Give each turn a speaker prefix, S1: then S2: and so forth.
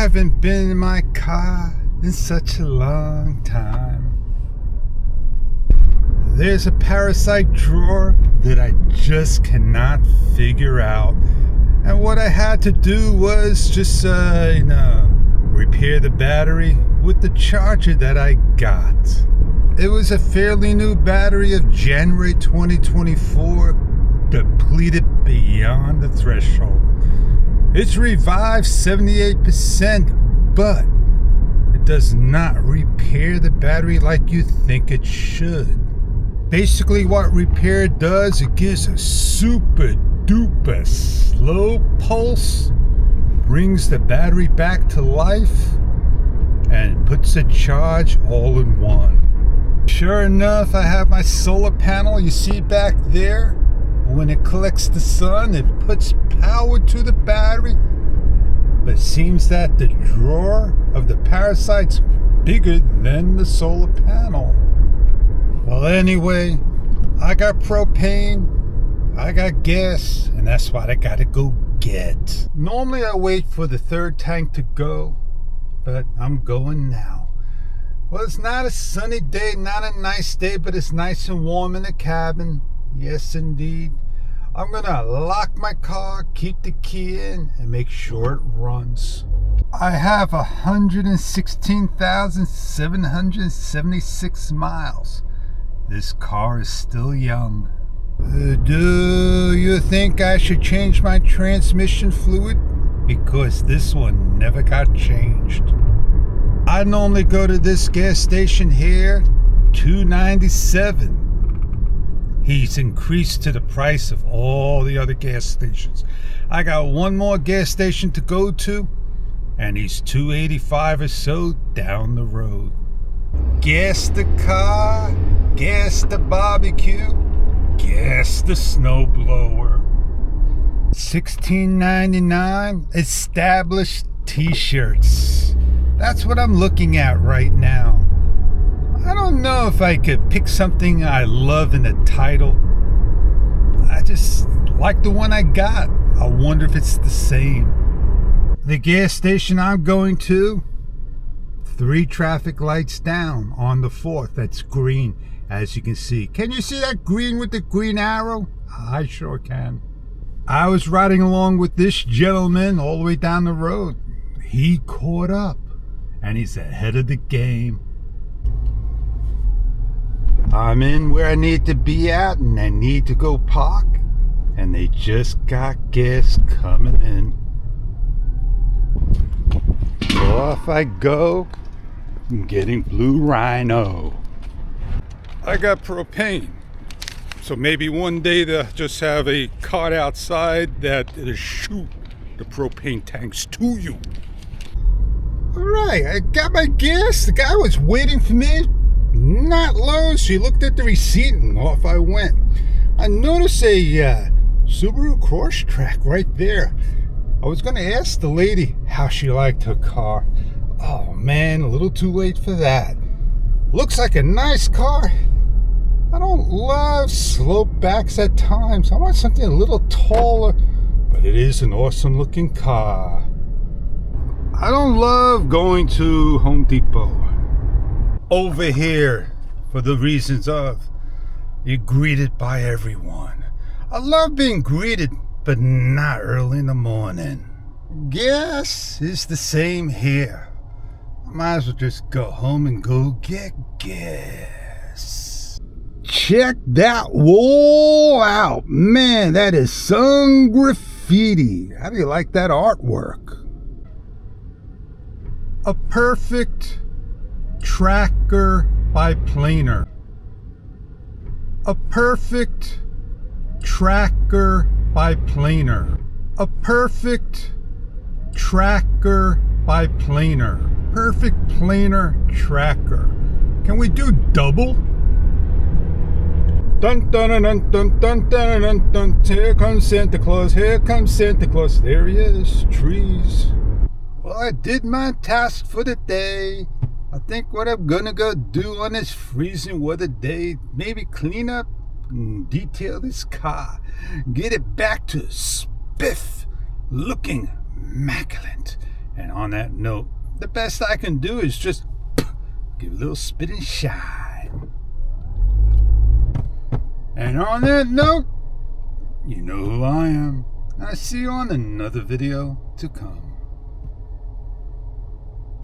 S1: haven't been in my car in such a long time. There's a parasite drawer that I just cannot figure out. And what I had to do was just, repair the battery with the charger that I got. It was a fairly new battery of January 2024, depleted beyond the threshold. It's revived 78%, but it does not repair the battery like you think it should. Basically what repair does, it gives a super duper slow pulse, brings the battery back to life, and puts a charge all in one. Sure enough, I have my solar panel you see back there. When it collects the sun, it puts power to the battery, but it seems that the drawer of the parasite's bigger than the solar panel. Well, anyway, I got propane, I got gas, and that's what I gotta go get. Normally I wait for the third tank to go, but I'm going now. Well, it's not a sunny day, not a nice day, but it's nice and warm in the cabin. Yes, indeed. I'm gonna lock my car, keep the key in, and make sure it runs. I have 116,776 miles. This car is still young. Do you think I should change my transmission fluid? Because this one never got changed. I normally go to this gas station here, $2.97. He's increased to the price of all the other gas stations. I got one more gas station to go to, and he's $2.85 or so down the road. Gas the car, gas the barbecue, gas the snowblower. $16.99 established t-shirts. That's what I'm looking at right now. I don't know if I could pick something I love in the title. I just like the one I got. I wonder if it's the same. The gas station I'm going to, 3 traffic lights down on the 4th. That's green, as you can see. Can you see that green with the green arrow? I sure can. I was riding along with this gentleman all the way down the road. He caught up, and he's ahead of the game. I'm in where I need to be at, and I need to go park, and they just got gas coming in. So off I go, I'm getting Blue Rhino. I got propane, so maybe one day they'll just have a cart outside that'll shoot the propane tanks to you. Alright, I got my gas. The guy was waiting for me. Not low, so he looked at the receipt and off I went. I noticed a Subaru Crosstrek right there. I was going to ask the lady how she liked her car. Oh man, a little too late for that. Looks like a nice car. I don't love slope backs at times. I want something a little taller, but it is an awesome looking car. I don't love going to Home Depot over here for the reasons of you're greeted by everyone. I love being greeted, but not early in the morning. Gas is the same here. I might as well just go home and go get gas. Check that wall out. Man, that is some graffiti. How do you like that artwork? A perfect tracker by Planar. A perfect tracker by Planar. A perfect tracker by Planar. Perfect planar tracker. Can we do double? Dun dun dun dun dun dun dun dun dun. Here comes Santa Claus. Here comes Santa Claus. There he is. Trees. Well, I did my task for the day. I think what I'm gonna go do on this freezing weather day, maybe clean up and detail this car. Get it back to spiff, looking immaculate. And on that note, the best I can do is just give a little spit and shine. And on that note, you know who I am. I'll see you on another video to come.